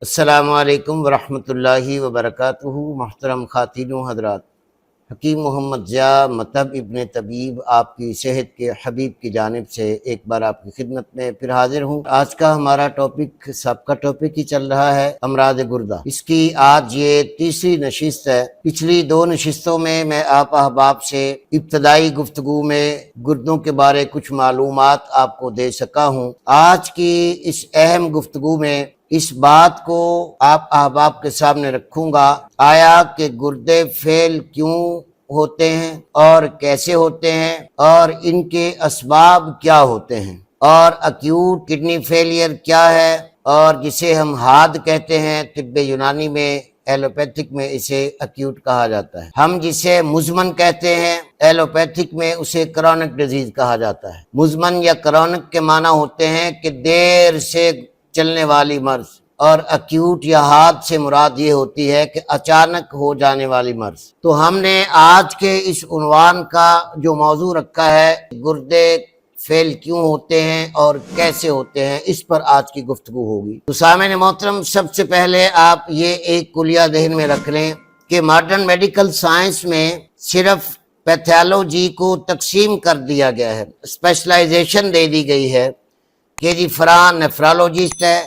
السلام علیکم ورحمۃ اللہ وبرکاتہ۔ محترم خواتین و حضرات، حکیم محمد ضیاء مطب ابن طبیب آپ کی صحت کے حبیب کی جانب سے ایک بار آپ کی خدمت میں پھر حاضر ہوں۔ آج کا ہمارا ٹاپک سب کا ٹاپک ہی چل رہا ہے، امراض گردہ۔ اس کی آج یہ تیسری نشست ہے۔ پچھلی دو نشستوں میں آپ احباب سے ابتدائی گفتگو میں گردوں کے بارے کچھ معلومات آپ کو دے سکا ہوں۔ آج کی اس اہم گفتگو میں اس بات کو آپ احباب کے سامنے رکھوں گا، آیا کہ گردے فیل کیوں ہوتے ہیں اور کیسے ہوتے ہیں اور ان کے اسباب کیا ہوتے ہیں، اور اکیوٹ کڈنی فیلئر کیا ہے، اور جسے ہم ہاد کہتے ہیں طب یونانی میں، ایلوپیتھک میں اسے اکیوٹ کہا جاتا ہے۔ ہم جسے مزمن کہتے ہیں، ایلوپیتھک میں اسے کرونک ڈیزیز کہا جاتا ہے۔ مزمن یا کرونک کے معنی ہوتے ہیں کہ دیر سے چلنے والی مرض، اور اکیوٹ یا ہاتھ سے مراد یہ ہوتی ہے کہ اچانک ہو جانے والی مرض۔ تو ہم نے آج کے اس عنوان کا جو موضوع رکھا ہے، گردے فیل کیوں ہوتے ہیں اور کیسے ہوتے ہیں، اس پر آج کی گفتگو ہوگی۔ تو سامعین محترم، سب سے پہلے آپ یہ ایک کلیہ ذہن میں رکھ لیں کہ ماڈرن میڈیکل سائنس میں صرف پیتھولوجی کو تقسیم کر دیا گیا ہے، اسپیشلائزیشن دے دی گئی ہے کہ جی فلاں نیفرالوجسٹ ہے،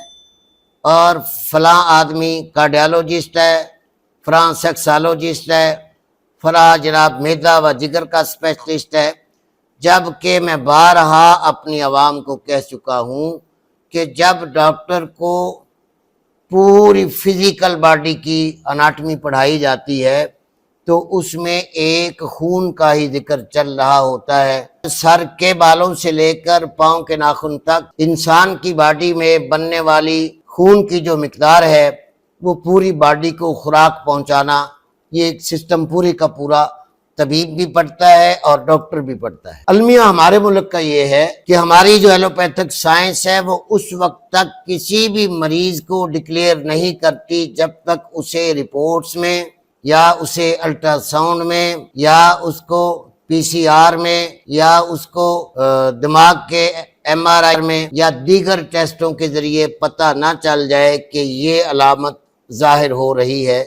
اور فلاں آدمی کارڈیالوجسٹ ہے، فلاں سیکسالوجسٹ ہے، فلاں جناب معدہ و جگر کا اسپیشلسٹ ہے۔ جبکہ میں بارہا اپنی عوام کو کہہ چکا ہوں کہ جب ڈاکٹر کو پوری فزیکل باڈی کی اناٹمی پڑھائی جاتی ہے تو اس میں ایک خون کا ہی ذکر چل رہا ہوتا ہے۔ سر کے بالوں سے لے کر پاؤں کے ناخن تک انسان کی باڈی میں بننے والی خون کی جو مقدار ہے وہ پوری باڈی کو خوراک پہنچانا، یہ ایک سسٹم پوری کا پورا طبیب بھی پڑھتا ہے اور ڈاکٹر بھی پڑھتا ہے۔ المیہ ہمارے ملک کا یہ ہے کہ ہماری جو ایلوپیتھک سائنس ہے وہ اس وقت تک کسی بھی مریض کو ڈکلیئر نہیں کرتی جب تک اسے رپورٹس میں یا اسے الٹرا ساؤنڈ میں یا اس کو پی سی آر میں یا اس کو دماغ کے ایم آر آئی میں یا دیگر ٹیسٹوں کے ذریعے پتہ نہ چل جائے کہ یہ علامت ظاہر ہو رہی ہے۔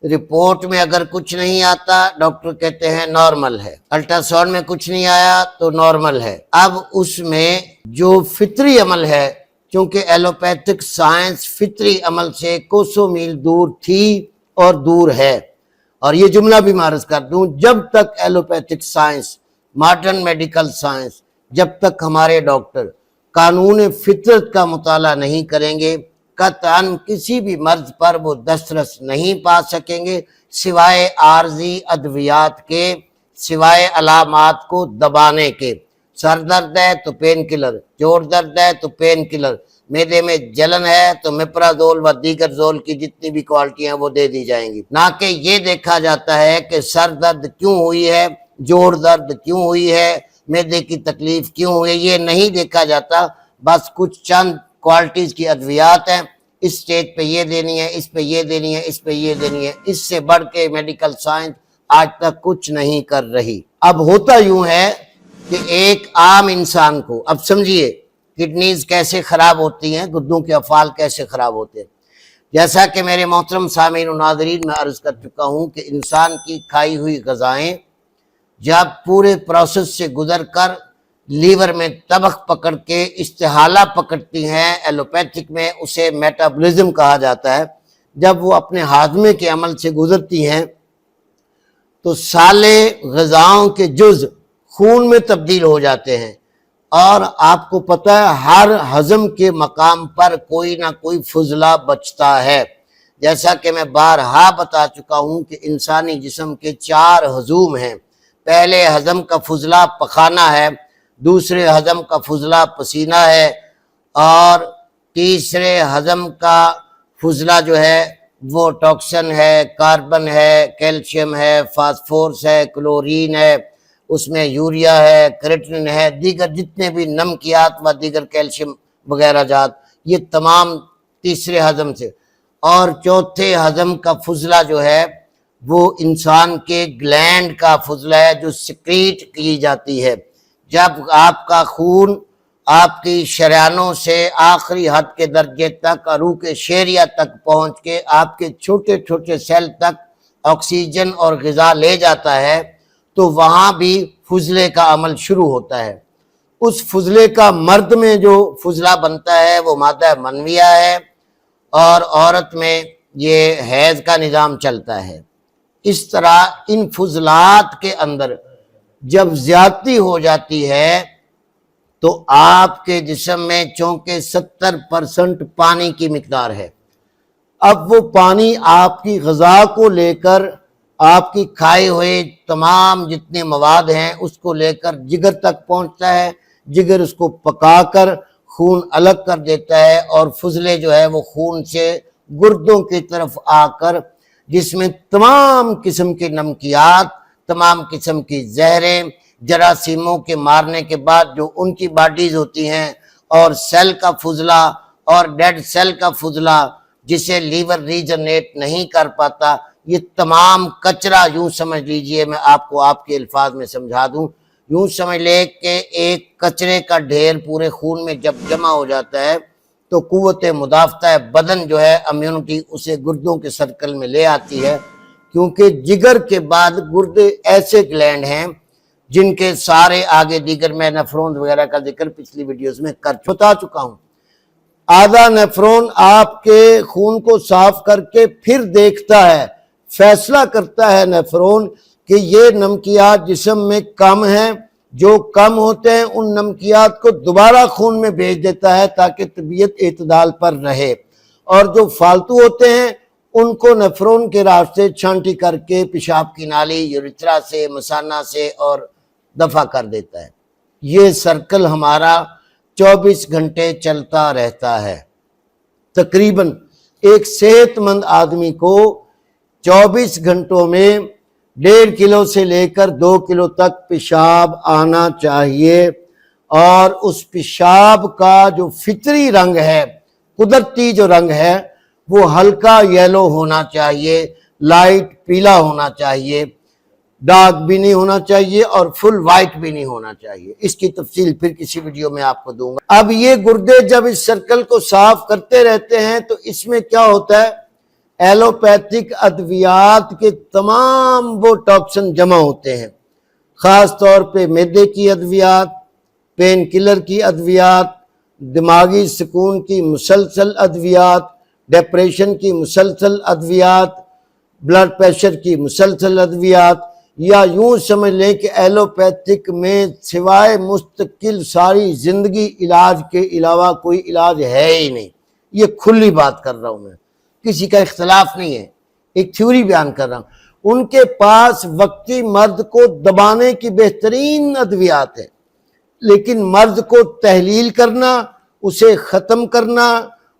رپورٹ میں اگر کچھ نہیں آتا، ڈاکٹر کہتے ہیں نارمل ہے، الٹرا ساؤنڈ میں کچھ نہیں آیا تو نارمل ہے۔ اب اس میں جو فطری عمل ہے، چونکہ ایلوپیتھک سائنس فطری عمل سے کوسوں میل دور تھی اور دور ہے، اور یہ جملہ بھی معرض کر دوں، جب تک allopathic science, modern medical science, جب تک ہمارے ڈاکٹر قانون فطرت کا مطالعہ نہیں کریں گے، قطعاً کسی بھی مرض پر وہ دسترس نہیں پا سکیں گے، سوائے عارضی ادویات کے، سوائے علامات کو دبانے کے۔ سر درد ہے تو پین کلر، جوڑ درد ہے تو پین کلر، معدے میں جلن ہے تو میپرازول و دیگر زول کی جتنی بھی کوالٹی ہیں وہ دے دی جائیں گی۔ نہ کہ یہ دیکھا جاتا ہے کہ سر درد کیوں ہوئی ہے، جوڑ درد کیوں ہوئی ہے، معدے کی تکلیف کیوں ہوئی ہے، یہ نہیں دیکھا جاتا۔ بس کچھ چند کوالٹیز کی ادویات ہیں، اس سٹیج پہ یہ دینی ہے، اس پہ یہ دینی ہے، اس پہ یہ دینی ہے، اس سے بڑھ کے میڈیکل سائنس آج تک کچھ نہیں کر رہی۔ اب ہوتا یوں ہے کہ ایک عام انسان کو، اب سمجھیے کڈنیز کیسے خراب ہوتی ہیں، گردوں کے افعال کیسے خراب ہوتے ہیں۔ جیسا کہ میرے محترم سامعین و ناظرین میں عرض کر چکا ہوں کہ انسان کی کھائی ہوئی غذائیں جب پورے پروسیس سے گزر کر لیور میں طبخ پکڑ کے استحالہ پکڑتی ہیں، ایلوپیتھک میں اسے میٹابولزم کہا جاتا ہے، جب وہ اپنے ہاضمے کے عمل سے گزرتی ہیں تو سالے غذاؤں کے جز خون میں تبدیل ہو جاتے ہیں، اور آپ کو پتہ ہے ہر ہضم کے مقام پر کوئی نہ کوئی فضلہ بچتا ہے۔ جیسا کہ میں بارہا بتا چکا ہوں کہ انسانی جسم کے 4 ہضوم ہیں۔ پہلے ہضم کا فضلہ پخانہ ہے، دوسرے ہضم کا فضلہ پسینہ ہے، اور تیسرے ہضم کا فضلہ جو ہے وہ ٹاکسن ہے، کاربن ہے، کیلشیم ہے، فاسفورس ہے، کلورین ہے، اس میں یوریا ہے، کریٹن ہے، دیگر جتنے بھی نمکیات و دیگر کیلشیم وغیرہ جات، یہ تمام تیسرے ہضم سے۔ اور چوتھے ہضم کا فضلہ جو ہے وہ انسان کے گلینڈ کا فضلہ ہے جو سکریٹ کی جاتی ہے۔ جب آپ کا خون آپ کی شریانوں سے آخری حد کے درجے تک، روح کے شیریہ تک پہنچ کے آپ کے چھوٹے چھوٹے سیل تک آکسیجن اور غذا لے جاتا ہے، تو وہاں بھی فضلے کا عمل شروع ہوتا ہے۔ اس فضلے کا مرد میں جو فضلہ بنتا ہے وہ مادہ منویہ ہے، اور عورت میں یہ حیض کا نظام چلتا ہے۔ اس طرح ان فضلات کے اندر جب زیادتی ہو جاتی ہے تو آپ کے جسم میں چونکہ 70% پانی کی مقدار ہے، اب وہ پانی آپ کی غذا کو لے کر، آپ کی کھائے ہوئے تمام جتنے مواد ہیں اس کو لے کر جگر تک پہنچتا ہے، جگر اس کو پکا کر خون الگ کر دیتا ہے، اور فضلے جو ہے وہ خون سے گردوں کی طرف آ کر جس میں تمام قسم کے نمکیات، تمام قسم کی زہریں، جراثیموں کے مارنے کے بعد جو ان کی باڈیز ہوتی ہیں، اور سیل کا فضلہ اور ڈیڈ سیل کا فضلہ جسے لیور ریجنریٹ نہیں کر پاتا، یہ تمام کچرا، یوں سمجھ لیجئے، میں آپ کو آپ کے الفاظ میں سمجھا دوں، یوں سمجھ لے کہ ایک کچرے کا ڈھیر پورے خون میں جب جمع ہو جاتا ہے تو قوت مدافعہ بدن جو ہے، امیونٹی، اسے گردوں کے سرکل میں لے آتی ہے، کیونکہ جگر کے بعد گردے ایسے گلینڈ ہیں جن کے سارے آگے دیگر میں نیفرون وغیرہ کا ذکر پچھلی ویڈیوز میں بتا چکا ہوں۔ آدھا نیفرون آپ کے خون کو صاف کر کے پھر دیکھتا ہے، فیصلہ کرتا ہے نیفرون کہ یہ نمکیات جسم میں کم ہیں، جو کم ہوتے ہیں ان نمکیات کو دوبارہ خون میں بھیج دیتا ہے تاکہ طبیعت اعتدال پر رہے، اور جو فالتو ہوتے ہیں ان کو نیفرون کے راستے چھانٹی کر کے پیشاب کی نالی، یوریترا سے، مثانہ سے اور دفع کر دیتا ہے۔ یہ سرکل ہمارا 24 گھنٹے چلتا رہتا ہے۔ تقریباً ایک صحت مند آدمی کو 24 گھنٹوں میں 1.5 کلو سے لے کر 2 کلو تک پیشاب آنا چاہیے، اور اس پیشاب کا جو فطری رنگ ہے، قدرتی جو رنگ ہے، وہ ہلکا یلو ہونا چاہیے، لائٹ پیلا ہونا چاہیے، ڈارک بھی نہیں ہونا چاہیے اور فل وائٹ بھی نہیں ہونا چاہیے۔ اس کی تفصیل پھر کسی ویڈیو میں آپ کو دوں گا۔ اب یہ گردے جب اس سرکل کو صاف کرتے رہتے ہیں تو اس میں کیا ہوتا ہے، ایلوپیتھک ادویات کے تمام وہ ٹاکسن جمع ہوتے ہیں، خاص طور پہ معدے کی ادویات، پین کلر کی ادویات، دماغی سکون کی مسلسل ادویات، ڈپریشن کی مسلسل ادویات، بلڈ پریشر کی مسلسل ادویات، یا یوں سمجھ لیں کہ ایلوپیتھک میں سوائے مستقل ساری زندگی علاج کے علاوہ کوئی علاج ہے ہی نہیں۔ یہ کھلی بات کر رہا ہوں میں، کسی کا اختلاف نہیں ہے، ایک تھیوری بیان کر رہا ہوں۔ ان کے پاس وقتی مرض کو دبانے کی بہترین ادویات ہیں، لیکن مرض کو تحلیل کرنا، اسے ختم کرنا،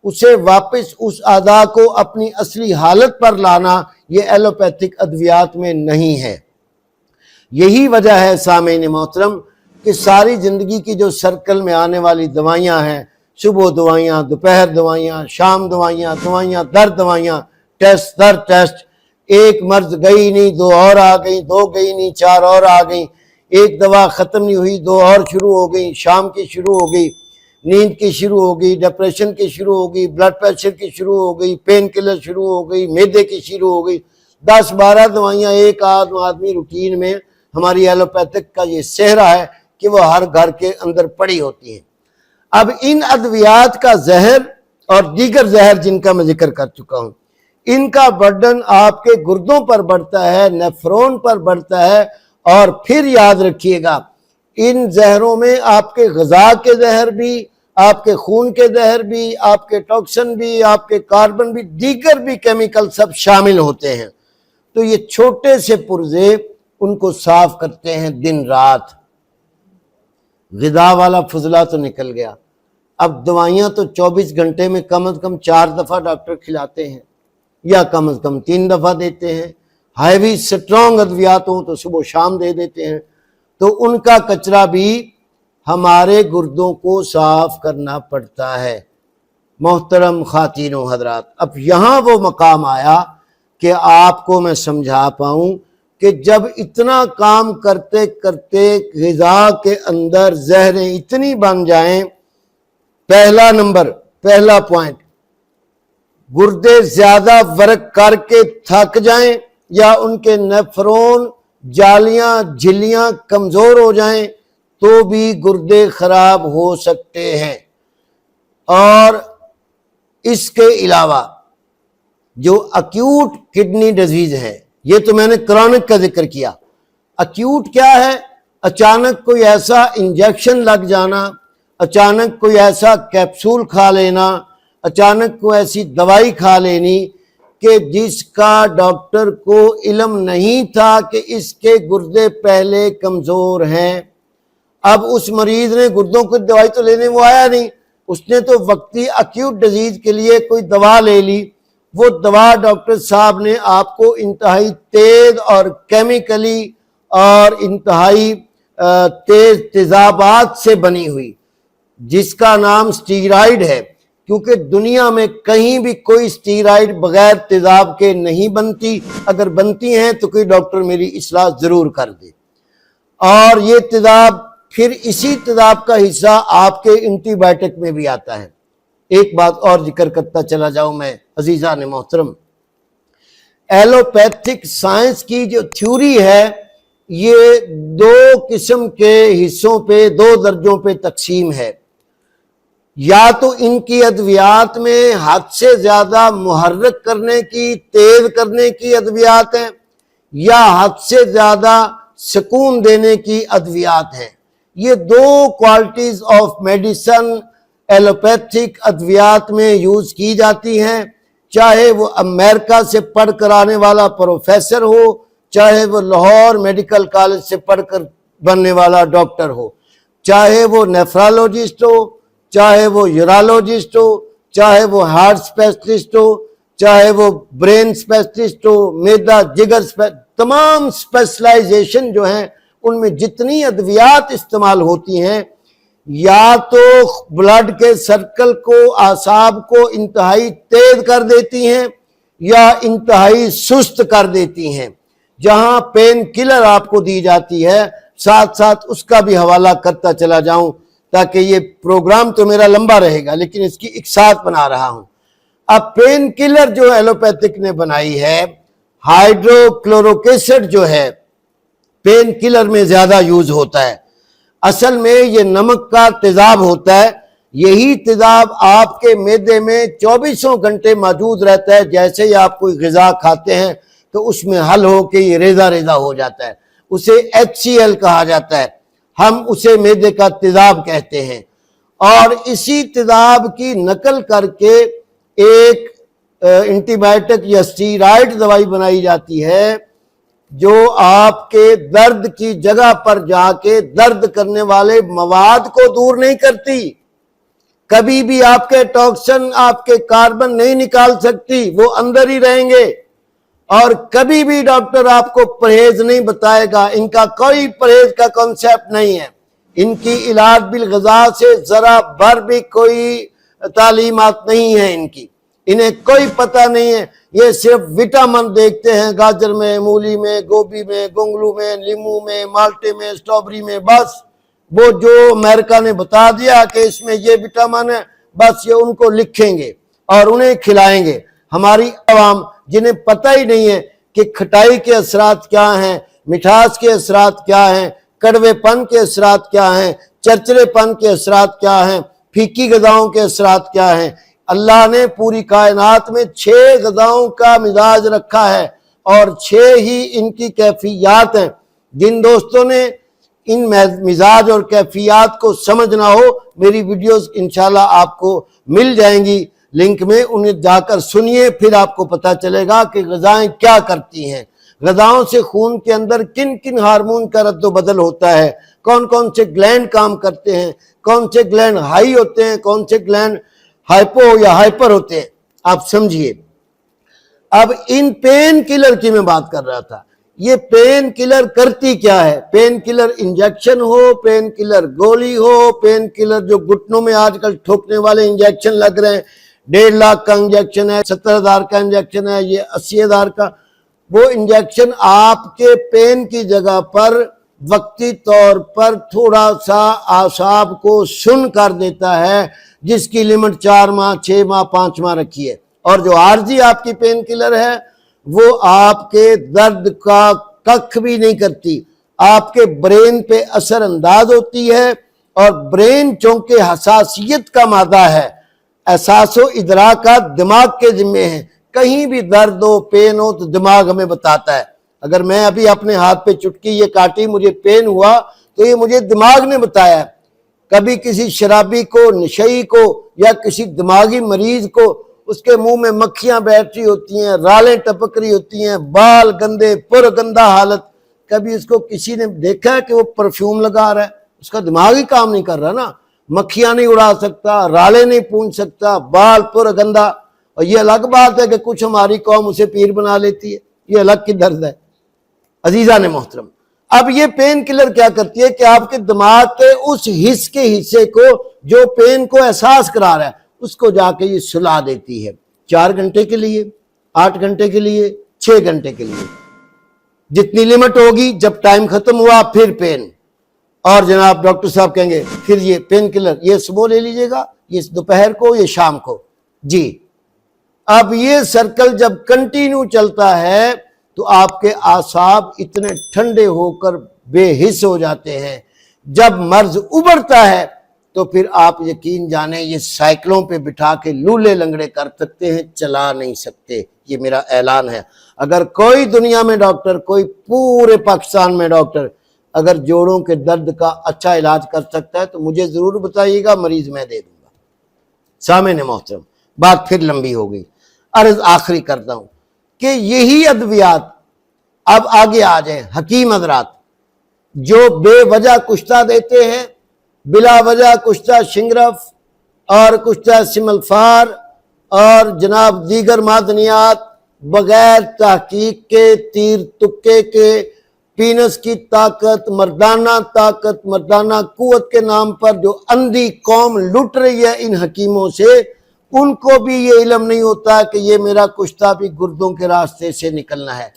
اسے واپس اس اعضاء کو اپنی اصلی حالت پر لانا، یہ ایلوپیتھک ادویات میں نہیں ہے۔ یہی وجہ ہے سامعین محترم کہ ساری زندگی کی جو سرکل میں آنے والی دوائیاں ہیں، صبح دوائیاں، دوپہر دوائیاں، شام دوائیاں، دوائیاں در دوائیاں، ٹیسٹ در ٹیسٹ، ایک مرض گئی نہیں، 2 اور آ گئیں، 2 گئی نہیں، 4 اور آ گئیں، ایک دوا ختم نہیں ہوئی، 2 اور شروع ہو گئیں، شام کی شروع ہو گئی، نیند کی شروع ہو گئی، ڈپریشن کی شروع ہو گئی، بلڈ پریشر کی شروع ہو گئی، پین کلر شروع ہو گئی، معدے کی شروع ہو گئی، 10-12 دوائیاں ایک آدمی روٹین میں۔ ہماری ایلوپیتھک کا یہ صحرا ہے کہ وہ ہر گھر کے اندر پڑی ہوتی ہیں۔ اب ان ادویات کا زہر اور دیگر زہر جن کا میں ذکر کر چکا ہوں، ان کا برڈن آپ کے گردوں پر بڑھتا ہے، نیفرون پر بڑھتا ہے، اور پھر یاد رکھیے گا ان زہروں میں آپ کے غذا کے زہر بھی، آپ کے خون کے زہر بھی، آپ کے ٹاکسن بھی، آپ کے کاربن بھی، دیگر بھی کیمیکل سب شامل ہوتے ہیں۔ تو یہ چھوٹے سے پرزے ان کو صاف کرتے ہیں دن رات۔ غذا والا فضلہ تو نکل گیا، اب دوائیاں تو 24 گھنٹے میں کم از کم 4 دفعہ ڈاکٹر کھلاتے ہیں، یا کم از کم 3 دفعہ دیتے ہیں۔ ہیوی سٹرونگ ادویات ہوں تو صبح و شام دے دیتے ہیں۔ تو ان کا کچرا بھی ہمارے گردوں کو صاف کرنا پڑتا ہے۔ محترم خواتین و حضرات، اب یہاں وہ مقام آیا کہ آپ کو میں سمجھا پاؤں کہ جب اتنا کام کرتے کرتے غذا کے اندر زہریں اتنی بن جائیں پہلا پوائنٹ، گردے زیادہ ورک کر کے تھک جائیں یا ان کے نیفرون جالیاں جھلیاں کمزور ہو جائیں تو بھی گردے خراب ہو سکتے ہیں۔ اور اس کے علاوہ جو اکیوٹ کڈنی ڈیزیز ہے، یہ تو میں نے کرونک کا ذکر کیا، اکیوٹ کیا ہے؟ اچانک کوئی ایسا انجیکشن لگ جانا، اچانک کوئی ایسا کیپسول کھا لینا، اچانک کوئی ایسی دوائی کھا لینی کہ جس کا ڈاکٹر کو علم نہیں تھا کہ اس کے گردے پہلے کمزور ہیں۔ اب اس مریض نے گردوں کی دوائی تو لینے وہ آیا نہیں، اس نے تو وقتی اکیوٹ ڈیزیز کے لیے کوئی دوا لے لی، وہ دوا ڈاکٹر صاحب نے آپ کو انتہائی تیز اور کیمیکلی اور انتہائی تیز تیزابات سے بنی ہوئی، جس کا نام سٹیرائڈ ہے، کیونکہ دنیا میں کہیں بھی کوئی سٹیرائڈ بغیر تیزاب کے نہیں بنتی، اگر بنتی ہیں تو کوئی ڈاکٹر میری اصلاح ضرور کر دے۔ اور یہ تیزاب پھر اسی تیزاب کا حصہ آپ کے اینٹی بائیوٹک میں بھی آتا ہے۔ ایک بات اور ذکر کرتا چلا جاؤں میں عزیزان محترم، ایلوپیتھک سائنس کی جو تھیوری ہے یہ دو قسم کے حصوں پہ، دو درجوں پہ تقسیم ہے۔ یا تو ان کی ادویات میں حد سے زیادہ محرک کرنے کی، تیز کرنے کی ادویات ہیں، یا حد سے زیادہ سکون دینے کی ادویات ہیں۔ یہ دو کوالٹیز آف میڈیسن ایلوپیتھک ادویات میں یوز کی جاتی ہیں، چاہے وہ امریکہ سے پڑھ کر آنے والا پروفیسر ہو، چاہے وہ لاہور میڈیکل کالج سے پڑھ کر بننے والا ڈاکٹر ہو، چاہے وہ نیفرالوجسٹ ہو، چاہے وہ یورالوجسٹ ہو، چاہے وہ ہارٹ اسپیشلسٹ ہو، چاہے وہ برین اسپیشلسٹ ہو، میدا جگر تمام اسپیشلائزیشن جو ہیں ان میں جتنی ادویات استعمال ہوتی ہیں، یا تو بلڈ کے سرکل کو، اعصاب کو انتہائی تیز کر دیتی ہیں یا انتہائی سست کر دیتی ہیں۔ جہاں پین کلر آپ کو دی جاتی ہے، ساتھ ساتھ اس کا بھی حوالہ کرتا چلا جاؤں تاکہ یہ پروگرام تو میرا لمبا رہے گا لیکن اس کی ایک ساتھ بنا رہا ہوں۔ اب پین کلر جو ایلوپیتھک نے بنائی ہے، ہائیڈرو کلوروک ایسڈ جو ہے پین کلر میں زیادہ یوز ہوتا ہے۔ اصل میں یہ نمک کا تیزاب ہوتا ہے، یہی تیزاب آپ کے معدے میں 24 گھنٹے موجود رہتا ہے۔ جیسے ہی آپ کوئی غذا کھاتے ہیں تو اس میں حل ہو کے یہ ریزہ ریزہ ہو جاتا ہے، اسے HCl کہا جاتا ہے، ہم اسے معدے کا تیزاب کہتے ہیں۔ اور اسی تیزاب کی نقل کر کے ایک اینٹی بائیوٹک یا سٹیرائڈ دوائی بنائی جاتی ہے جو آپ کے درد کی جگہ پر جا کے درد کرنے والے مواد کو دور نہیں کرتی، کبھی بھی آپ کے ٹاکسن، آپ کے کاربن نہیں نکال سکتی، وہ اندر ہی رہیں گے۔ اور کبھی بھی ڈاکٹر آپ کو پرہیز نہیں بتائے گا، ان کا کوئی پرہیز کا کانسیپٹ نہیں ہے، ان کی علاج بالغذا سے ذرا بھر بھی کوئی تعلیمات نہیں ہے ان کی، انہیں کوئی پتہ نہیں ہے، یہ صرف وٹامن دیکھتے ہیں گاجر میں، مولی میں، گوبھی میں، گونگلو میں، لیمو میں، مالٹے میں، سٹرابری میں، بس وہ جو امریکہ نے بتا دیا کہ اس میں یہ وٹامن ہے، بس یہ ان کو لکھیں گے اور انہیں کھلائیں گے۔ ہماری عوام جنہیں پتہ ہی نہیں ہے کہ کھٹائی کے اثرات کیا ہیں، مٹھاس کے اثرات کیا ہیں، کڑوے پن کے اثرات کیا ہیں، چرچرے پن کے اثرات کیا ہیں، پھیکی غذاؤں کے اثرات کیا ہیں۔ اللہ نے پوری کائنات میں 6 غذاؤں کا مزاج رکھا ہے اور 6 ہی ان کی کیفیات ہیں۔ جن دوستوں نے ان مزاج اور کیفیات کو سمجھنا ہو، میری ویڈیوز انشاءاللہ آپ کو مل جائیں گی لنک میں، انہیں جا کر سنیے، پھر آپ کو پتہ چلے گا کہ غذائیں کیا کرتی ہیں، غذاؤں سے خون کے اندر کن کن ہارمون کا رد و بدل ہوتا ہے، کون کون سے گلینڈ کام کرتے ہیں، کون سے گلینڈ ہائی ہوتے ہیں، کون سے گلینڈ ہائپو یا ہائپر ہوتے ہیں، آپ سمجھیے۔ اب ان پین کلر کی میں بات کر رہا تھا، یہ پین کلر کرتی کیا ہے؟ پین کلر انجیکشن ہو، پین کلر گولی ہو، پین کلر جو گھٹنوں میں آج کل ٹھوکنے والے انجیکشن لگ رہے ہیں، 1.5 لاکھ کا انجیکشن ہے، 70,000 کا انجیکشن ہے، یہ 80,000 کا، وہ انجیکشن آپ کے پین کی جگہ پر وقتی طور پر تھوڑا سا اعصاب کو سن کر دیتا ہے، جس کی لمٹ 4 ماہ 6 ماہ 5 ماہ رکھی ہے، اور جو عارضی آپ کی پین کلر ہے وہ آپ کے درد کا ککھ بھی نہیں کرتی، آپ کے برین پہ اثر انداز ہوتی ہے، اور برین چونکہ حساسیت کا مادہ ہے، احساس و ادراکات دماغ کے ذمے ہیں، کہیں بھی درد ہو پین ہو تو دماغ ہمیں بتاتا ہے۔ اگر میں ابھی اپنے ہاتھ پہ چٹکی یہ کاٹی مجھے پین ہوا تو یہ مجھے دماغ نے بتایا ہے۔ کبھی کسی شرابی کو، نشئی کو، یا کسی دماغی مریض کو اس کے منہ میں مکھیاں بیٹھ رہی ہوتی ہیں، رالیں ٹپک رہی ہوتی ہیں، بال گندے، پر گندہ حالت، کبھی اس کو کسی نے دیکھا ہے کہ وہ پرفیوم لگا رہا ہے؟ اس کا دماغ ہی کام نہیں کر رہا نا، مکھیاں نہیں اڑا سکتا، رالیں نہیں پونچھ سکتا، بال پر گندہ۔ اور یہ الگ بات ہے کہ کچھ ہماری قوم اسے پیر بنا لیتی ہے، یہ الگ کی درد ہے۔ عزیزان محترم، اب یہ پین کلر کیا کرتی ہے کہ آپ کے دماغ کے اس حصے کے حصے کو جو پین کو احساس کرا رہا ہے اس کو جا کے یہ سلا دیتی ہے، 4 گھنٹے کے لیے، 8 گھنٹے کے لیے، 6 گھنٹے کے لیے، جتنی لمٹ ہوگی۔ جب ٹائم ختم ہوا پھر پین، اور جناب ڈاکٹر صاحب کہیں گے پھر یہ پین کلر یہ صبح لے لیجئے گا، یہ دوپہر کو، یہ شام کو۔ جی اب یہ سرکل جب کنٹینیو چلتا ہے تو آپ کے اعصاب اتنے ٹھنڈے ہو کر بے حس ہو جاتے ہیں۔ جب مرض ابھرتا ہے تو پھر آپ یقین جانیں یہ سائیکلوں پہ بٹھا کے لولے لنگڑے کر سکتے ہیں، چلا نہیں سکتے۔ یہ میرا اعلان ہے، اگر کوئی دنیا میں ڈاکٹر، کوئی پورے پاکستان میں ڈاکٹر اگر جوڑوں کے درد کا اچھا علاج کر سکتا ہے تو مجھے ضرور بتائیے گا، مریض میں دے دوں گا۔ سامعین محترم، بات پھر لمبی ہو گئی، عرض آخری کرتا ہوں کہ یہی ادویات اب آگے آ جائیں حکیم حضرات جو بے وجہ کشتہ دیتے ہیں، بلا وجہ کشتہ شنگرف اور کشتہ سملفار اور جناب دیگر معدنیات بغیر تحقیق کے، تیر تکے کے، پینس کی طاقت، مردانہ قوت کے نام پر جو اندھی قوم لٹ رہی ہے ان حکیموں سے، ان کو بھی یہ علم نہیں ہوتا کہ یہ میرا کشتہ بھی گردوں کے راستے سے نکلنا ہے۔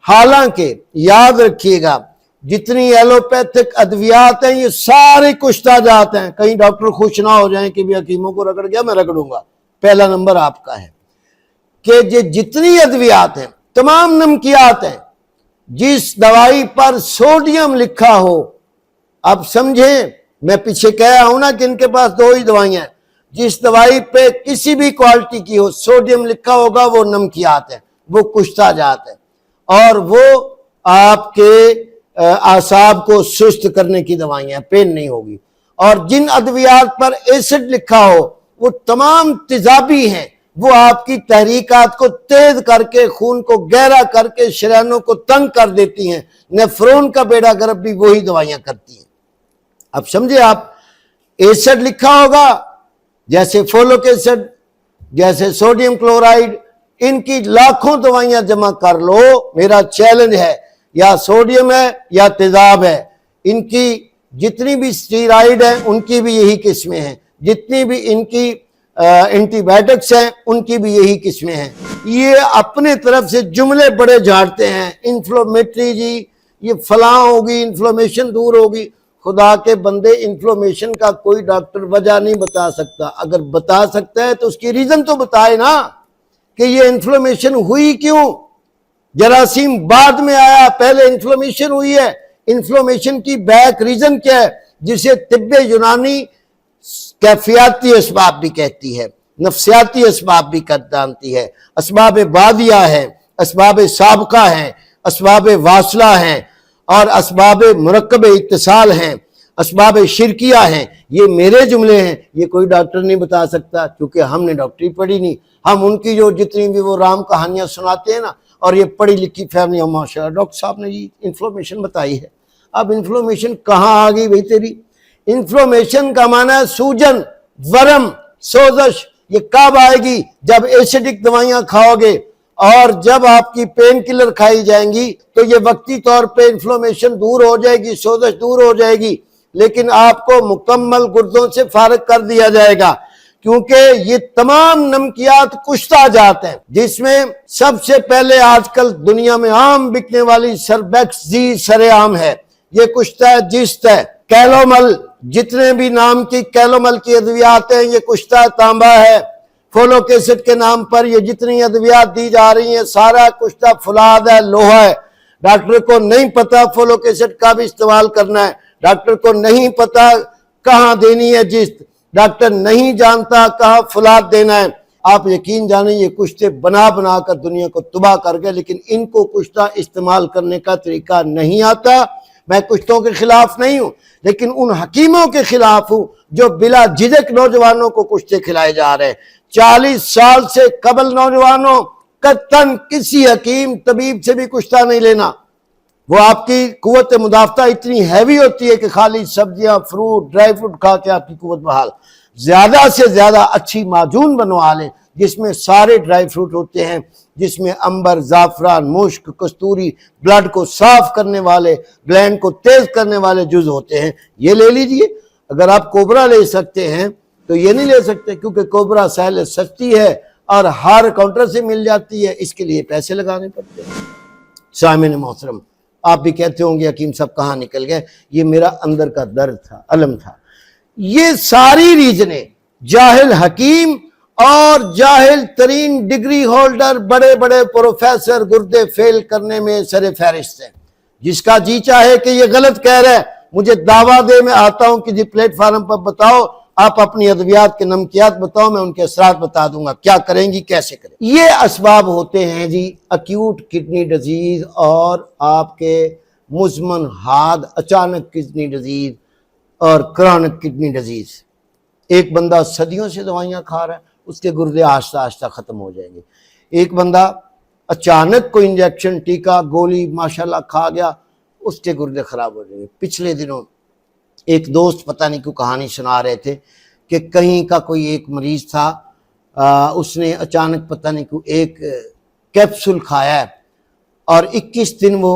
حالانکہ یاد رکھیے گا جتنی ایلوپیتھک ادویات ہیں یہ سارے کشتہ جات ہیں۔ کہیں ڈاکٹر خوش نہ ہو جائیں کہ بھی حکیموں کو رگڑ گیا، میں رگڑوں گا، پہلا نمبر آپ کا ہے کہ یہ جتنی ادویات ہیں تمام نمکیات ہیں، جس دوائی پر سوڈیم لکھا ہو، اب سمجھیں میں پیچھے کہا ہوں نا کہ ان کے پاس 2 ہی دوائیاں ہیں، جس دوائی پہ کسی بھی کوالٹی کی ہو سوڈیم لکھا ہوگا وہ نمکیات ہے، وہ کشتہ جات ہے، اور وہ آپ کے اعصاب کو سست کرنے کی دوائیاں، پین نہیں ہوگی۔ اور جن ادویات پر ایسڈ لکھا ہو وہ تمام تیزابی ہیں، وہ آپ کی تحریکات کو تیز کر کے، خون کو گہرا کر کے، شریانوں کو تنگ کر دیتی ہیں، نیفرون کا بیڑا گرک بھی وہی دوائیاں کرتی ہیں۔ اب سمجھے آپ، ایسڈ لکھا ہوگا جیسے فولک ایسڈ، جیسے سوڈیم کلورائڈ، ان کی لاکھوں دوائیاں جمع کر لو، میرا چیلنج ہے، یا سوڈیم ہے یا تیزاب ہے، ان کی جتنی بھی سٹیرائڈ ہیں ان کی بھی یہی قسمیں ہیں، جتنی بھی ان کی اینٹی بائیوٹکس ہیں ان کی بھی یہی قسمیں ہیں۔ یہ اپنے طرف سے جملے بڑے جھاڑتے ہیں، انفلومیٹری جی یہ فلاں ہوگی، انفلومیشن دور ہوگی۔ خدا کے بندے، انفلومیشن کا کوئی ڈاکٹر وجہ نہیں بتا سکتا، اگر بتا سکتا ہے تو اس کی ریزن تو بتائے نا کہ یہ انفلومیشن ہوئی کیوں۔ جراثیم بعد میں آیا، پہلے انفلومیشن ہوئی ہے، انفلومیشن کی بیک ریزن کیا ہے، جسے طب یونانی کیفیاتی اسباب بھی کہتی ہے، نفسیاتی اسباب بھی جانتی ہے، اسباب بادیہ ہیں، اسباب سابقہ ہیں، اسباب واصلہ ہیں، اور اسباب مرکب اتصال ہیں، اسباب شرکیہ ہیں۔ یہ میرے جملے ہیں، یہ کوئی ڈاکٹر نہیں بتا سکتا، کیونکہ ہم نے ڈاکٹری پڑھی نہیں۔ ہم ان کی جو جتنی بھی وہ رام کہانیاں سناتے ہیں نا، اور یہ پڑھی لکھی فیملی، ماشاءاللہ ڈاکٹر صاحب نے یہ انفلومیشن بتائی ہے۔ اب انفلومیشن کہاں آ گئی بھئی تیری؟ انفلومیشن کا معنی ہے سوجن، ورم، سوزش۔ یہ کب آئے گی؟ جب ایسیڈک دوائیاں کھاؤ گے، اور جب آپ کی پین کلر کھائی جائیں گی تو یہ وقتی طور پہ انفلومیشن دور ہو جائے گی، سوزش دور ہو جائے گی، لیکن آپ کو مکمل گردوں سے فارغ کر دیا جائے گا، کیونکہ یہ تمام نمکیات کشتہ جات ہیں، جس میں سب سے پہلے آج کل دنیا میں عام بکنے والی سربیکس زی سر عام ہے۔ یہ کشتہ ہے جست ہے، کیلومل، جتنے بھی نام کی کیلومل کی ادویات ہیں یہ کشتہ تانبا ہے، فولک ایسڈ کے نام پر یہ جتنی ادویات دی جا رہی ہیں سارا کشتہ فولاد ہے، لوہا ہے۔ ڈاکٹر کو نہیں پتا فولک ایسڈ کا بھی استعمال کرنا ہے، ڈاکٹر کو نہیں پتا کہاں دینی ہے جست، ڈاکٹر نہیں جانتا کہاں فولاد دینا ہے۔ آپ یقین جانیں یہ کشتے بنا بنا کر دنیا کو تباہ کر گئے، لیکن ان کو کشتہ استعمال کرنے کا طریقہ نہیں آتا۔ میں کشتوں کے خلاف نہیں ہوں، لیکن ان حکیموں کے خلاف ہوں جو بلا جھجک نوجوانوں کو کشتے کھلائے جا رہے ہیں۔ 40 سال سے قبل نوجوانوں قطعاً کسی حکیم طبیب سے بھی کشتہ نہیں لینا۔ وہ آپ کی قوت مدافعہ اتنی ہیوی ہوتی ہے کہ خالی سبزیاں، فروٹ، ڈرائی فروٹ کھا کے آپ کی قوت بحال۔ زیادہ سے زیادہ اچھی معجون بنوا لیں جس میں سارے ڈرائی فروٹ ہوتے ہیں، جس میں امبر، زعفران، مشک، کستوری، بلڈ کو صاف کرنے والے، گلینڈ کو تیز کرنے والے جز ہوتے ہیں، یہ لے لیجئے۔ اگر آپ کوبرا لے سکتے ہیں تو یہ نہیں لے سکتے، کیونکہ کوبرا سہل سستی ہے اور ہر کاؤنٹر سے مل جاتی ہے، اس کے لیے پیسے لگانے پڑتے ہیں۔ سامعین محترم، آپ بھی کہتے ہوں گے حکیم صاحب کہاں نکل گئے، یہ میرا اندر کا درد تھا، علم تھا۔ یہ ساری ریزنیں جاہل حکیم اور جاہل ترین ڈگری ہولڈر، بڑے بڑے پروفیسر گردے فیل کرنے میں سر فہرست ہے۔ جس کا جی چاہے کہ یہ غلط کہہ رہا ہے، مجھے دعویٰ دے، میں آتا ہوں کہ جی پلیٹ فارم پر بتاؤ، آپ اپنی ادویات کے نمکیات بتاؤ، میں ان کے اثرات بتا دوں گا، کیا کریں گی کیسے کریں۔ یہ اسباب ہوتے ہیں جی ایکیوٹ کڈنی ڈیزیز اور آپ کے مزمن حاد اچانک کڈنی ڈیزیز اور کرونک کڈنی ڈیزیز۔ ایک بندہ صدیوں سے دوائیاں کھا رہا ہے، اس کے گردے آہستہ آہستہ ختم ہو جائیں گے۔ ایک بندہ اچانک کوئی انجیکشن، ٹیکہ، گولی ماشاءاللہ کھا گیا، اس کے گردے خراب ہو جائیں گے۔ پچھلے دنوں ایک دوست پتہ نہیں کیوں کہانی سنا رہے تھے کہ کہیں کا کوئی ایک مریض تھا، اس نے اچانک پتہ نہیں کیوں ایک کیپسول کھایا ہے اور 21 دن وہ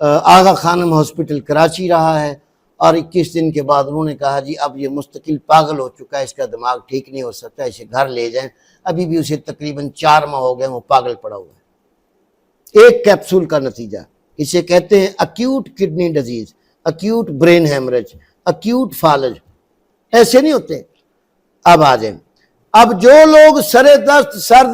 آغا خانم ہاسپٹل کراچی رہا ہے، اور 21 دن کے بعد انہوں نے کہا جی اب یہ مستقل پاگل ہو چکا ہے، اس کا دماغ ٹھیک نہیں ہو سکتا، اسے گھر لے جائیں۔ ابھی بھی اسے تقریباً 4 ماہ ہو گئے وہ پاگل پڑا ہوا ہے، ایک کیپسول کا نتیجہ۔ اسے کہتے ہیں acute kidney disease, acute brain haemorrhage, acute فالج۔ ایسے نہیں ہوتے۔ اب آ جائیں، اب جو لوگ سر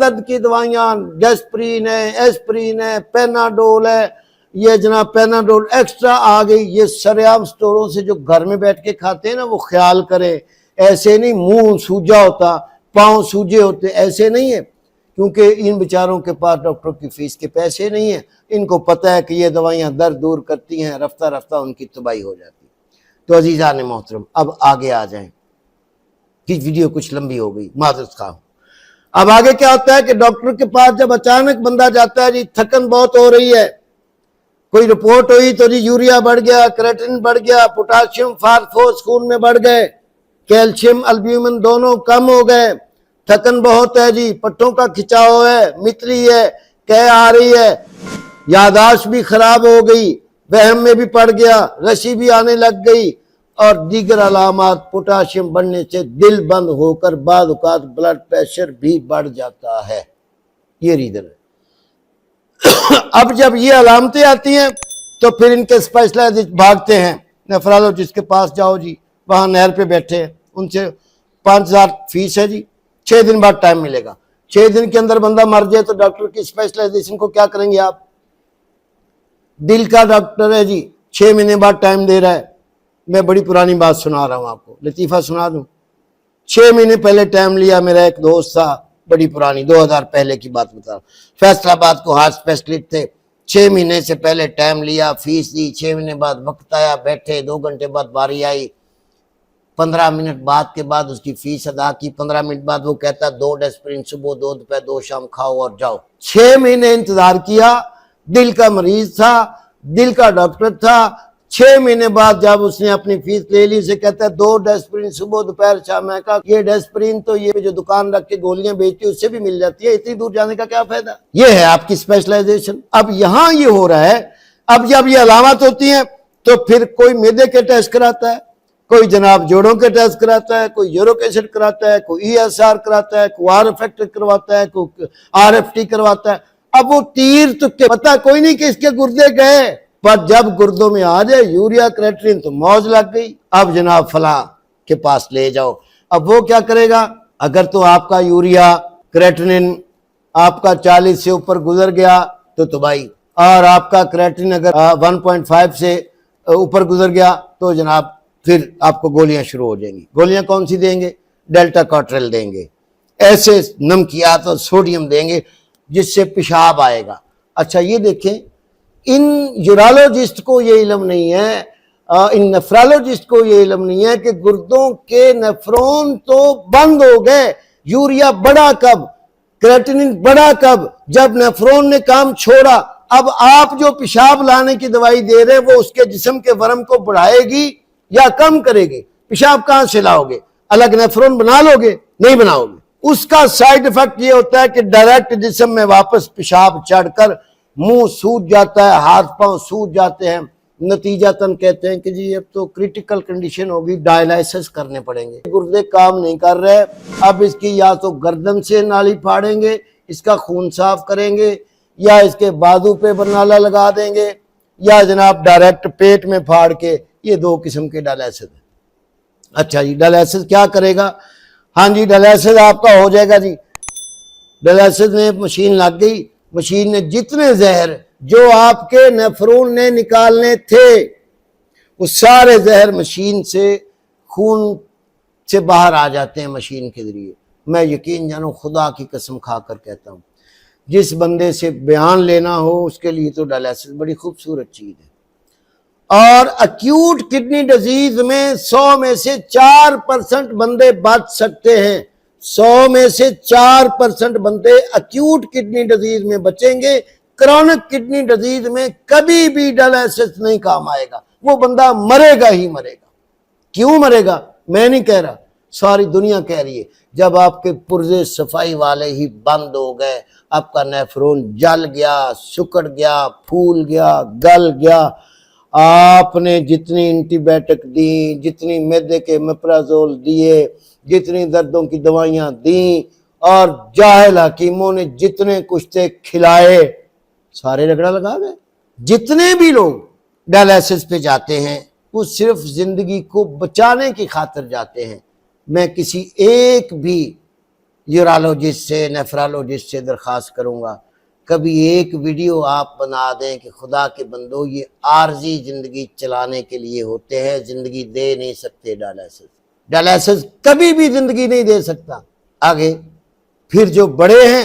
درد کی دوائیاں، ڈیسپرین ہے، ایسپرین ہے، پیناڈول ہے، یہ جناب پیناڈول ایکسٹرا آ گئی، یہ سریعام سٹوروں سے جو گھر میں بیٹھ کے کھاتے ہیں نا، وہ خیال کریں، ایسے نہیں منہ سوجا ہوتا، پاؤں سوجے ہوتے، ایسے نہیں ہے، کیونکہ ان بیچاروں کے پاس ڈاکٹر کی فیس کے پیسے نہیں ہیں۔ ان کو پتہ ہے کہ یہ دوائیاں درد دور کرتی ہیں، رفتہ رفتہ ان کی تباہی ہو جاتی ہے۔ تو عزیزان محترم، اب آگے آ جائیں، کہ ویڈیو کچھ لمبی ہو گئی، معذرت خواہ۔ اب آگے کیا ہوتا ہے کہ ڈاکٹر کے پاس جب اچانک بندہ جاتا ہے، جی تھکن بہت ہو رہی ہے، کوئی رپورٹ ہوئی تو جی یوریا بڑھ گیا، کریٹن بڑھ گیا، پوٹاشیم، فاسفورس خون میں بڑھ گئے، کیلشیم، البیومن دونوں کم ہو گئے، تھکن بہت ہے جی، پٹھوں کا کھچاؤ ہے، متری ہے، کہہ آ رہی ہے، یادداشت بھی خراب ہو گئی، وہم میں بھی پڑ گیا، رشی بھی آنے لگ گئی، اور دیگر علامات پوٹاشیم بڑھنے سے دل بند ہو کر بعض اوقات بلڈ پریشر بھی بڑھ جاتا ہے۔ یہ ریزن ہے۔ اب جب یہ علامتیں آتی ہیں تو پھر ان کے اسپیشلائزڈ بھاگتے ہیں، نیفرالوجسٹ کے پاس جاؤ جی، وہاں نہر پہ بیٹھے ہیں، ان سے 5000 فیس ہے جی، 6 دن بعد ٹائم ملے گا۔ 6 دن کے اندر بندہ مر جائے تو ڈاکٹر کی اسپیشلائزیشن کو کیا کریں گے آپ؟ دل کا ڈاکٹر ہے جی، 6 مہینے بعد ٹائم دے رہا ہے۔ میں بڑی پرانی بات سنا رہا ہوں آپ کو، لطیفہ سنا دوں۔ 6 مہینے پہلے ٹائم لیا، میرا ایک دوست تھا، بڑی پرانی 2000 پہلے کی بات بتا رہا ہوں، فیصل آباد کو ہارٹ اسپیشلسٹ تھے، 6 مہینے سے پہلے ٹائم لیا، فیس دی، 6 مہینے بعد وقت آیا، بیٹھے، 2 گھنٹے بعد باری آئی، 15 منٹ بعد کے بعد اس کی فیس ادا کی، 15 منٹ بعد وہ کہتا 2 ڈیسپرین صبح، 2 دوپہر، 2 شام کھاؤ اور جاؤ۔ 6 مہینے انتظار کیا، دل کا مریض تھا، دل کا ڈاکٹر تھا۔ 6 مہینے بعد جب اس نے اپنی فیس لے لی، سے کہتا ہے 2 ڈیسپرین صبح، دوپہر، شام۔ میں کہا یہ ڈیسپرین تو یہ جو دکان رکھ کے گولیاں بیچتی ہے اس سے بھی مل جاتی ہے، اتنی دور جانے کا کیا فائدہ؟ یہ ہے آپ کی اسپیشلائزیشن۔ اب یہاں یہ ہو رہا ہے، اب جب یہ علامات ہوتی ہیں تو پھر کوئی معدے کے ٹیسٹ کراتا ہے، کوئی جناب جوڑوں کے ٹیسٹ کراتا ہے، کوئی یورک ایسڈ کراتا ہے، کوئی ESR کراتا ہے، کوئی آر ایف کرواتا ہے، کوئی RFT کرواتا ہے۔ اب وہ تیر تک کے پتہ کوئی نہیں کہ اس کے گردے گئے، پر جب گردوں میں آ جائے یوریا کریٹنن تو موج لگ گئی، اب جناب فلاں کے پاس لے جاؤ۔ اب وہ کیا کرے گا؟ اگر تو آپ کا یوریا کریٹنن آپ کا 40 سے اوپر گزر گیا تو تباہی، اور آپ کا کریٹنن اگر 1.5 سے اوپر گزر گیا تو جناب پھر آپ کو گولیاں شروع ہو جائیں گی۔ گولیاں کون سی دیں گے؟ ڈیلٹا کارٹریل دیں گے، ایسے نمکیات اور سوڈیم دیں گے جس سے پیشاب آئے گا۔ اچھا یہ دیکھیں، ان یورالوجسٹ کو یہ علم نہیں ہے، ان نیفرالوجسٹ کو یہ علم نہیں ہے کہ گردوں کے نیفرون تو بند ہو گئے، یوریا بڑا کب، کریٹنن بڑا کب، جب نیفرون نے کام چھوڑا۔ اب آپ جو پیشاب لانے کی دوائی دے رہے وہ اس کے جسم کے ورم کو بڑھائے گی یا کم کرے گی؟ پیشاب کہاں سے لاؤ گے؟ الگ نیفرون بنا لو گے؟ نہیں بناؤ گے۔ اس کا سائیڈ ایفیکٹ یہ ہوتا ہے کہ ڈائریکٹ جسم میں واپس پیشاب چڑھ کر منہ سوج جاتا ہے، ہاتھ پاؤں سوج جاتے ہیں، نتیجتاً کہتے ہیں کہ جی اب تو کریٹیکل کنڈیشن ہوگی، ڈائلائسس کرنے پڑیں گے، گردے کام نہیں کر رہے، اب اس کی یا تو گردن سے نالی پھاڑیں گے، اس کا خون صاف کریں گے، یا اس کے بازو پہ برنالہ لگا دیں گے، یا جناب ڈائریکٹ پیٹ میں پھاڑ کے۔ یہ دو قسم کے ڈائلائسس ہیں۔ اچھا جی ڈائلائسس کیا کرے گا؟ ہاں جی ڈائلائسس آپ کا ہو جائے گا جی، ڈائلائسس میں مشین لگ گئی، مشین نے جتنے زہر جو آپ کے نیفرون نے نکالنے تھے وہ سارے زہر مشین سے خون سے باہر آ جاتے ہیں مشین کے ذریعے۔ میں یقین جانو خدا کی قسم کھا کر کہتا ہوں، جس بندے سے بیان لینا ہو اس کے لیے تو ڈائلائسس بڑی خوبصورت چیز ہے۔ اور اکیوٹ کڈنی ڈیزیز میں 100 میں سے 4% بندے بچ سکتے ہیں، 100 میں سے 4% بندے اکیوٹ کڈنی ڈیزیز میں بچیں گے۔ کرونک کڈنی ڈیزیز میں کبھی بھی ڈائلائسس نہیں کام آئے گا، وہ بندہ مرے گا ہی مرے گا۔ کیوں مرے گا؟ میں نہیں کہہ رہا، ساری دنیا کہہ رہی ہے۔ جب آپ کے پرزے صفائی والے ہی بند ہو گئے، آپ کا نیفرون جل گیا، سکڑ گیا، پھول گیا، گل گیا، آپ نے جتنی اینٹی بائیوٹک دی، جتنی معدے کے میپرازول دیے، جتنی دردوں کی دوائیاں دیں، اور جاہل حکیموں نے جتنے کشتے کھلائے سارے رگڑا لگا گئے۔ جتنے بھی لوگ ڈائلائسس پہ جاتے ہیں وہ صرف زندگی کو بچانے کی خاطر جاتے ہیں۔ میں کسی ایک بھی یورالوجسٹ سے، نیفرالوجسٹ سے درخواست کروں گا کبھی ایک ویڈیو آپ بنا دیں کہ خدا کے بندو یہ عارضی زندگی چلانے کے لیے ہوتے ہیں، زندگی دے نہیں سکتے ڈائلائسس۔ ڈائلائسس کبھی بھی زندگی نہیں دے سکتا۔ آگے پھر جو بڑے ہیں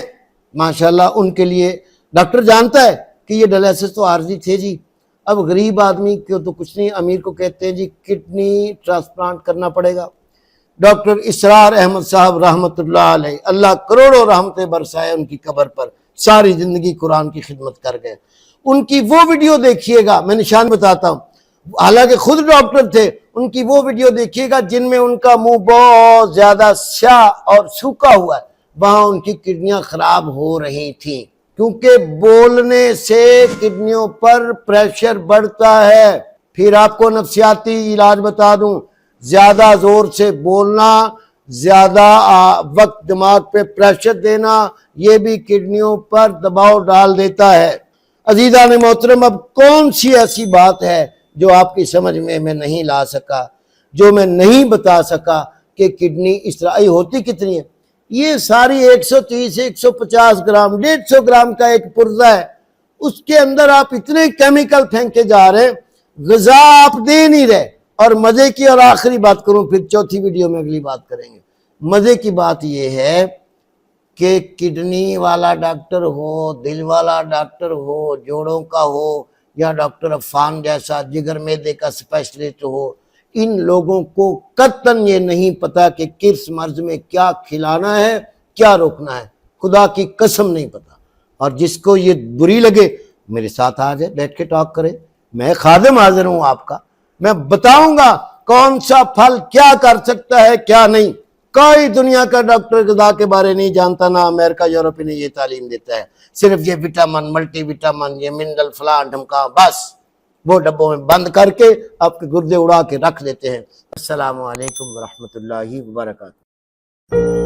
ماشاءاللہ ان کے لیے ڈاکٹر جانتا ہے کہ یہ ڈائلائسس تو عارضی تھے جی، اب غریب آدمی کو تو کچھ نہیں، امیر کو کہتے ہیں جی کڈنی ٹرانسپلانٹ کرنا پڑے گا۔ ڈاکٹر اسرار احمد صاحب رحمۃ اللہ علیہ، اللہ کروڑوں رحمتیں برسائے ان کی قبر پر، ساری زندگی قرآن کی خدمت کر گئے۔ ان کی وہ ویڈیو دیکھیے گا، میں نشان بتاتا ہوں، حالانکہ خود ڈاکٹر تھے، ان کی وہ ویڈیو دیکھیے گا جن میں ان کا منہ بہت زیادہ سیاہ اور سوکھا ہوا ہے، وہاں ان کی کڈنیاں خراب ہو رہی تھیں، کیونکہ بولنے سے کڈنیوں پر پریشر بڑھتا ہے۔ پھر آپ کو نفسیاتی علاج بتا دوں، زیادہ زور سے بولنا، زیادہ وقت دماغ پہ پریشر دینا، یہ بھی کڈنیوں پر دباؤ ڈال دیتا ہے۔ عزیزان محترم، اب کون سی ایسی بات ہے جو آپ کی سمجھ میں نہیں لا سکا، جو میں نہیں بتا سکا کہ کڈنی اس طرح ہوتی کتنی ہے؟ یہ ساری 130 سے 150 گرام 150 گرام کا ایک پرزہ ہے، اس کے اندر آپ اتنے کیمیکل پھینکے جا رہے ہیں، غذا آپ دے نہیں رہے۔ اور مزے کی اور آخری بات کروں، پھر چوتھی ویڈیو میں اگلی بات کریں گے۔ مزے کی بات یہ ہے کہ کڈنی والا ڈاکٹر ہو، دل والا ڈاکٹر ہو، جوڑوں کا ہو، یا ڈاکٹر عفان جیسا جگر معدے کا اسپیشلسٹ ہو، ان لوگوں کو قطعاً یہ نہیں پتا کہ کس مرض میں کیا کھلانا ہے، کیا روکنا ہے، خدا کی قسم نہیں پتا۔ اور جس کو یہ بری لگے میرے ساتھ آ جائے، بیٹھ کے ٹاک کرے، میں خادم حاضر ہوں آپ کا، میں بتاؤں گا کون سا پھل کیا کر سکتا ہے کیا نہیں۔ کوئی دنیا کا ڈاکٹر غذا کے بارے نہیں جانتا، نہ امریکہ یورپ نے یہ تعلیم دیتا ہے، صرف یہ وٹامن، ملٹی وٹامن، یہ منرل فلاں ڈھمکا، بس وہ ڈبوں میں بند کر کے آپ کے گردے اڑا کے رکھ دیتے ہیں۔ السلام علیکم ورحمۃ اللہ وبرکاتہ۔